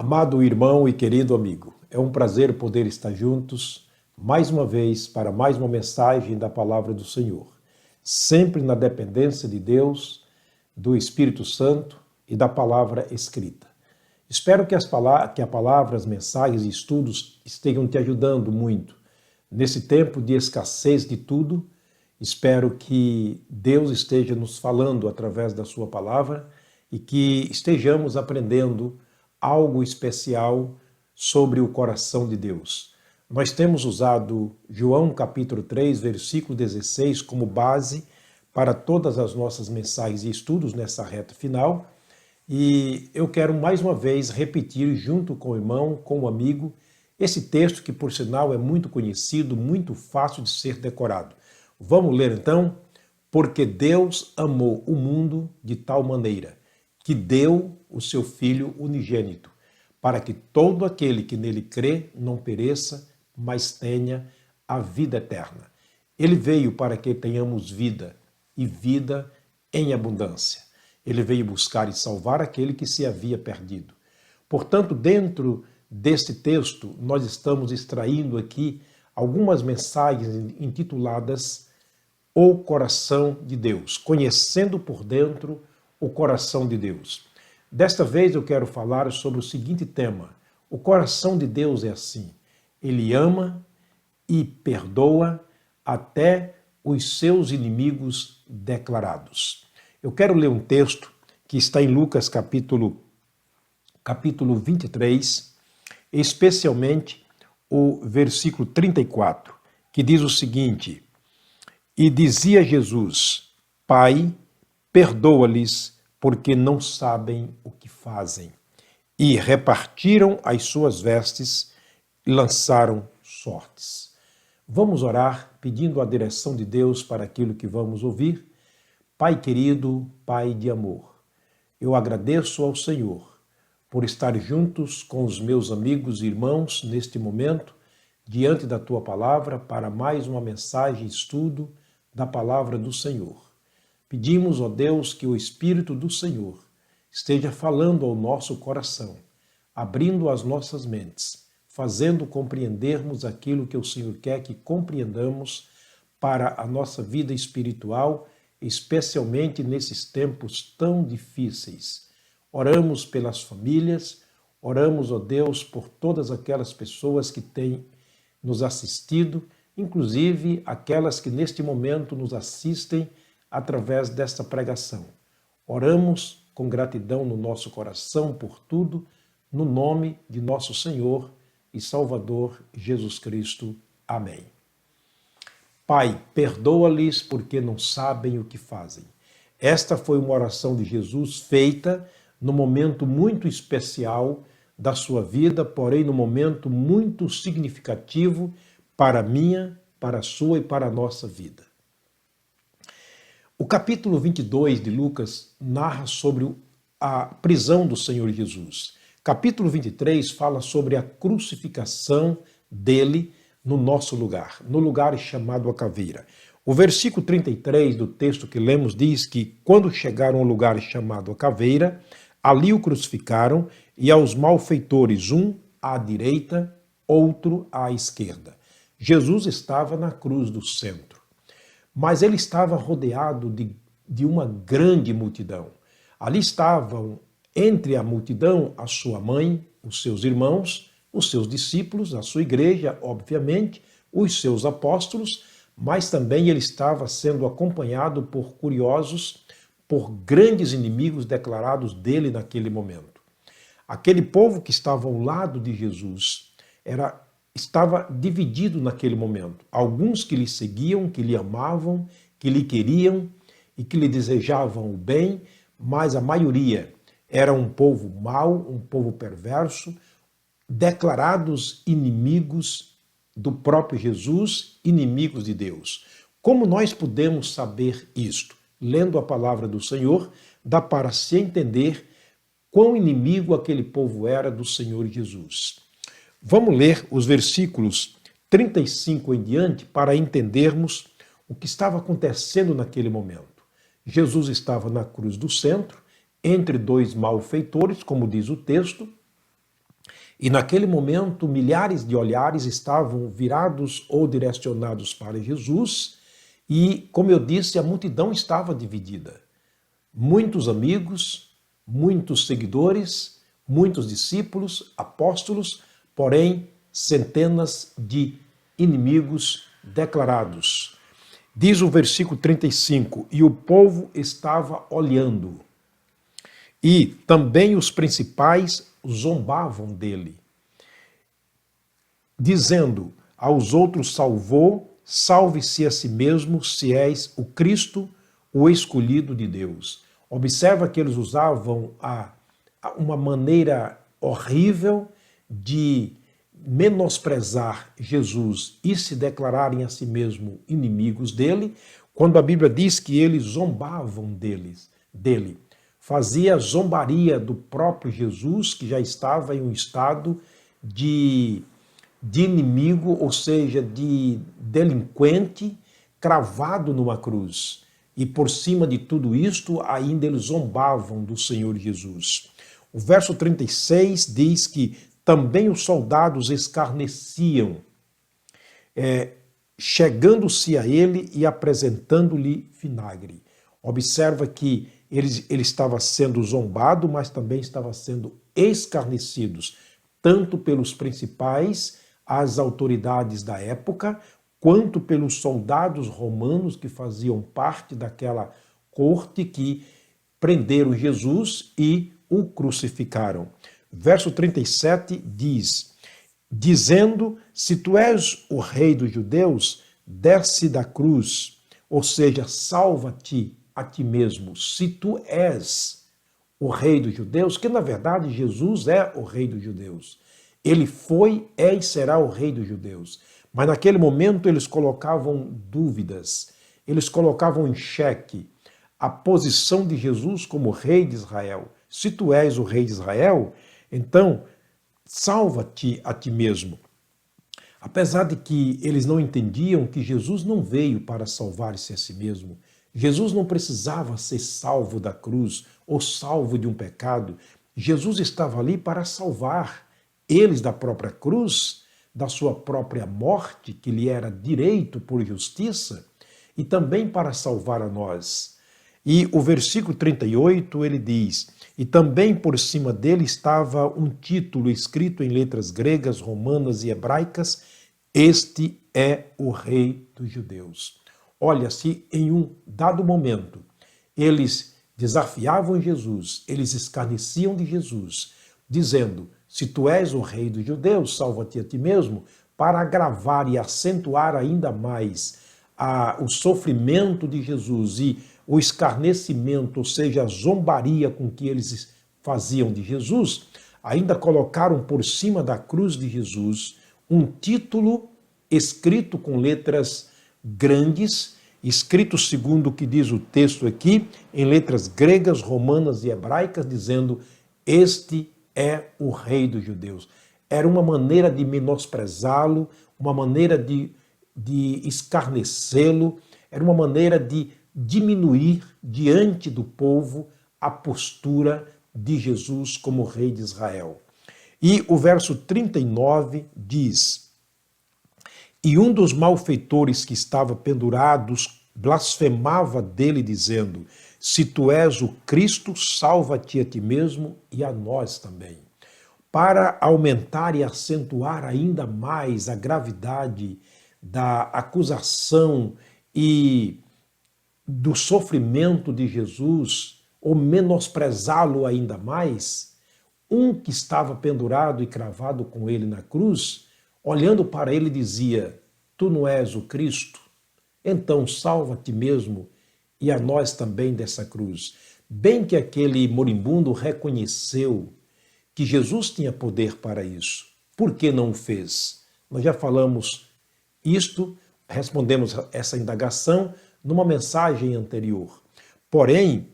Amado irmão e querido amigo, é um prazer poder estar juntos mais uma vez para mais uma mensagem da Palavra do Senhor, sempre na dependência de Deus, do Espírito Santo e da palavra escrita. Espero que a palavra, as mensagens e estudos estejam te ajudando muito nesse tempo de escassez de tudo. Espero que Deus esteja nos falando através da sua palavra e que estejamos aprendendo algo especial sobre o coração de Deus. Nós temos usado João capítulo 3, versículo 16 como base para todas as nossas mensagens e estudos nessa reta final. E eu quero mais uma vez repetir junto com o irmão, com o amigo, esse texto que por sinal é muito conhecido, muito fácil de ser decorado. Vamos ler então? Porque Deus amou o mundo de tal maneira que deu o seu Filho unigênito, para que todo aquele que nele crê não pereça, mas tenha a vida eterna. Ele veio para que tenhamos vida, e vida em abundância. Ele veio buscar e salvar aquele que se havia perdido. Portanto, dentro deste texto, nós estamos extraindo aqui algumas mensagens intituladas O Coração de Deus, conhecendo por dentro o coração de Deus. Desta vez eu quero falar sobre o seguinte tema: o coração de Deus é assim, ele ama e perdoa até os seus inimigos declarados. Eu quero ler um texto que está em Lucas capítulo 23, especialmente o versículo 34, que diz o seguinte: E dizia Jesus, Pai, perdoa-lhes, porque não sabem o que fazem. E repartiram as suas vestes e lançaram sortes. Vamos orar pedindo a direção de Deus para aquilo que vamos ouvir. Pai querido, Pai de amor, eu agradeço ao Senhor por estar juntos com os meus amigos e irmãos neste momento, diante da Tua palavra, para mais uma mensagem e estudo da palavra do Senhor. Pedimos, ó Deus, que o Espírito do Senhor esteja falando ao nosso coração, abrindo as nossas mentes, fazendo compreendermos aquilo que o Senhor quer que compreendamos para a nossa vida espiritual, especialmente nesses tempos tão difíceis. Oramos pelas famílias, oramos, ó Deus, por todas aquelas pessoas que têm nos assistido, inclusive aquelas que neste momento nos assistem através desta pregação. Oramos com gratidão no nosso coração por tudo, no nome de nosso Senhor e Salvador Jesus Cristo. Amém. Pai, perdoa-lhes porque não sabem o que fazem. Esta foi uma oração de Jesus feita num momento muito especial da sua vida, porém num momento muito significativo para a minha, para a sua e para a nossa vida. O capítulo 22 de Lucas narra sobre a prisão do Senhor Jesus. Capítulo 23 fala sobre a crucificação dele no nosso lugar, no lugar chamado a caveira. O versículo 33 do texto que lemos diz que quando chegaram ao lugar chamado a caveira, ali o crucificaram e aos malfeitores, um à direita, outro à esquerda. Jesus estava na cruz do centro. Mas ele estava rodeado de uma grande multidão. Ali estavam, entre a multidão, a sua mãe, os seus irmãos, os seus discípulos, a sua igreja, obviamente, os seus apóstolos, mas também ele estava sendo acompanhado por curiosos, por grandes inimigos declarados dele naquele momento. Aquele povo que estava ao lado de Jesus estava dividido naquele momento. Alguns que lhe seguiam, que lhe amavam, que lhe queriam e que lhe desejavam o bem, mas a maioria era um povo mau, um povo perverso, declarados inimigos do próprio Jesus, inimigos de Deus. Como nós podemos saber isto? Lendo a palavra do Senhor, dá para se entender quão inimigo aquele povo era do Senhor Jesus. Vamos ler os versículos 35 em diante para entendermos o que estava acontecendo naquele momento. Jesus estava na cruz do centro, entre dois malfeitores, como diz o texto, E naquele momento, milhares de olhares estavam virados ou direcionados para Jesus, e, como eu disse, a multidão estava dividida. Muitos amigos, muitos seguidores, muitos discípulos, apóstolos, porém centenas de inimigos declarados. Diz o versículo 35, e o povo estava olhando. E também os principais zombavam dele, dizendo aos outros: salvou, salve-se a si mesmo, se és o Cristo, o escolhido de Deus. Observa que eles usavam uma maneira horrível de menosprezar Jesus e se declararem a si mesmo inimigos dele, quando a Bíblia diz que eles zombavam dele. Fazia zombaria do próprio Jesus, que já estava em um estado de inimigo, ou seja, de delinquente, cravado numa cruz. E por cima de tudo isto, ainda eles zombavam do Senhor Jesus. O verso 36 diz que também os soldados escarneciam, chegando-se a ele e apresentando-lhe vinagre. Observa que ele estava sendo zombado, mas também estava sendo escarnecidos, tanto pelos principais, as autoridades da época, quanto pelos soldados romanos que faziam parte daquela corte que prenderam Jesus e o crucificaram. Verso 37 diz, dizendo, se tu és o rei dos judeus, desce da cruz, ou seja, salva-te a ti mesmo, se tu és o rei dos judeus, que na verdade Jesus é o rei dos judeus. Ele foi, é e será o rei dos judeus. Mas naquele momento eles colocavam dúvidas, eles colocavam em xeque a posição de Jesus como rei de Israel. Se tu és o rei de Israel, então salva-te a ti mesmo. Apesar de que eles não entendiam que Jesus não veio para salvar-se a si mesmo, Jesus não precisava ser salvo da cruz ou salvo de um pecado. Jesus estava ali para salvar eles da própria cruz, da sua própria morte, que lhe era direito por justiça, e também para salvar a nós. E o versículo 38, ele diz, e também por cima dele estava um título escrito em letras gregas, romanas e hebraicas, este é o rei dos judeus. Olha, se em um dado momento eles desafiavam Jesus, eles escarneciam de Jesus, dizendo, se tu és o rei dos judeus, salva-te a ti mesmo, para agravar e acentuar ainda mais o sofrimento de Jesus e o escarnecimento, ou seja, a zombaria com que eles faziam de Jesus, ainda colocaram por cima da cruz de Jesus um título escrito com letras grandes, escrito segundo o que diz o texto aqui, em letras gregas, romanas e hebraicas, dizendo, este é o rei dos judeus. Era uma maneira de menosprezá-lo, uma maneira de escarnecê-lo, era uma maneira de diminuir diante do povo a postura de Jesus como rei de Israel. E o verso 39 diz, e um dos malfeitores que estava pendurados blasfemava dele, dizendo, se tu és o Cristo, salva-te a ti mesmo e a nós também. Para aumentar e acentuar ainda mais a gravidade da acusação e do sofrimento de Jesus, ou menosprezá-lo ainda mais, um que estava pendurado e cravado com ele na cruz, olhando para ele dizia, tu não és o Cristo? Então salva-te mesmo e a nós também dessa cruz. Bem que aquele moribundo reconheceu que Jesus tinha poder para isso. Por que não o fez? Nós já falamos isto, respondemos essa indagação numa mensagem anterior. Porém,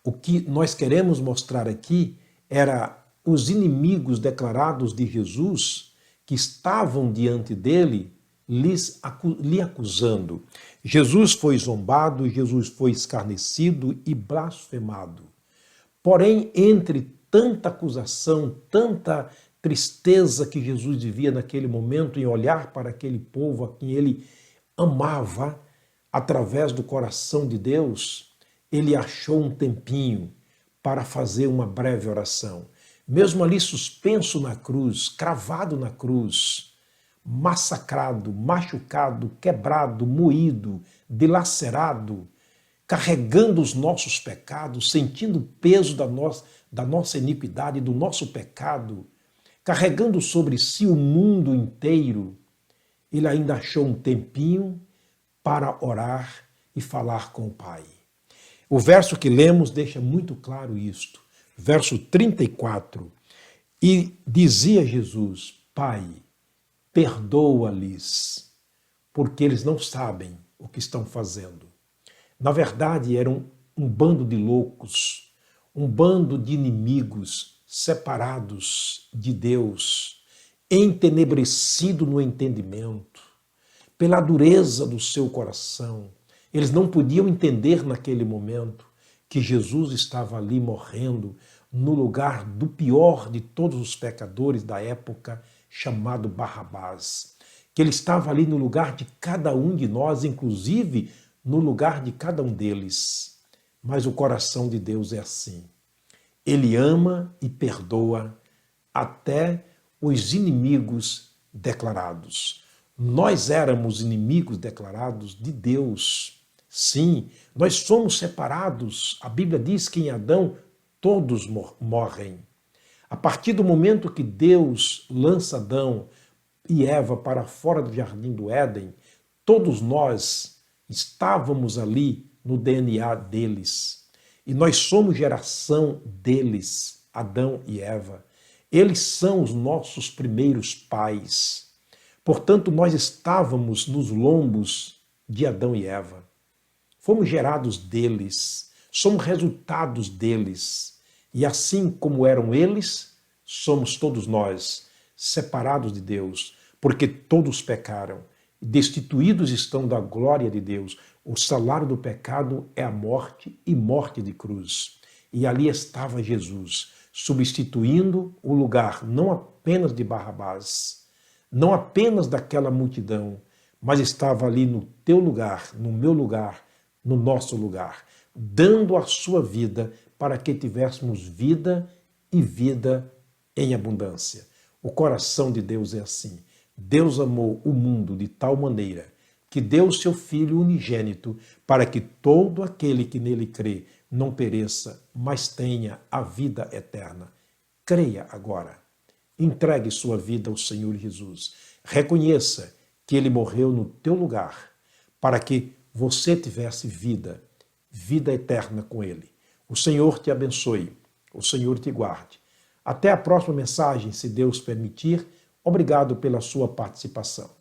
o que nós queremos mostrar aqui era os inimigos declarados de Jesus que estavam diante dele lhe acusando. Jesus foi zombado, Jesus foi escarnecido e blasfemado. Porém, entre tanta acusação, tanta tristeza que Jesus vivia naquele momento em olhar para aquele povo a quem ele amava, através do coração de Deus, ele achou um tempinho para fazer uma breve oração. Mesmo ali suspenso na cruz, cravado na cruz, massacrado, machucado, quebrado, moído, dilacerado, carregando os nossos pecados, sentindo o peso da nossa iniquidade, do nosso pecado, carregando sobre si o mundo inteiro, ele ainda achou um tempinho para orar e falar com o Pai. O verso que lemos deixa muito claro isto. Verso 34. E dizia Jesus: Pai, perdoa-lhes, porque eles não sabem o que estão fazendo. Na verdade, eram um bando de loucos, um bando de inimigos separados de Deus, entenebrecido no entendimento, pela dureza do seu coração. Eles não podiam entender naquele momento que Jesus estava ali morrendo no lugar do pior de todos os pecadores da época, chamado Barrabás. Que ele estava ali no lugar de cada um de nós, inclusive no lugar de cada um deles. Mas o coração de Deus é assim. Ele ama e perdoa até os inimigos declarados. Nós éramos inimigos declarados de Deus. Sim, nós somos separados. A Bíblia diz que em Adão todos morrem. A partir do momento que Deus lança Adão e Eva para fora do jardim do Éden, todos nós estávamos ali no DNA deles. E nós somos geração deles, Adão e Eva. Eles são os nossos primeiros pais. Portanto, nós estávamos nos lombos de Adão e Eva. Fomos gerados deles, somos resultados deles. E assim como eram eles, somos todos nós, separados de Deus, porque todos pecaram, destituídos estão da glória de Deus. O salário do pecado é a morte e morte de cruz. E ali estava Jesus, substituindo o lugar não apenas de Barrabás, não apenas daquela multidão, mas estava ali no teu lugar, no meu lugar, no nosso lugar, dando a sua vida para que tivéssemos vida e vida em abundância. O coração de Deus é assim. Deus amou o mundo de tal maneira que deu o seu Filho unigênito para que todo aquele que nele crê não pereça, mas tenha a vida eterna. Creia agora. Entregue sua vida ao Senhor Jesus. Reconheça que ele morreu no teu lugar para que você tivesse vida, vida eterna com ele. O Senhor te abençoe, o Senhor te guarde. Até a próxima mensagem, se Deus permitir. Obrigado pela sua participação.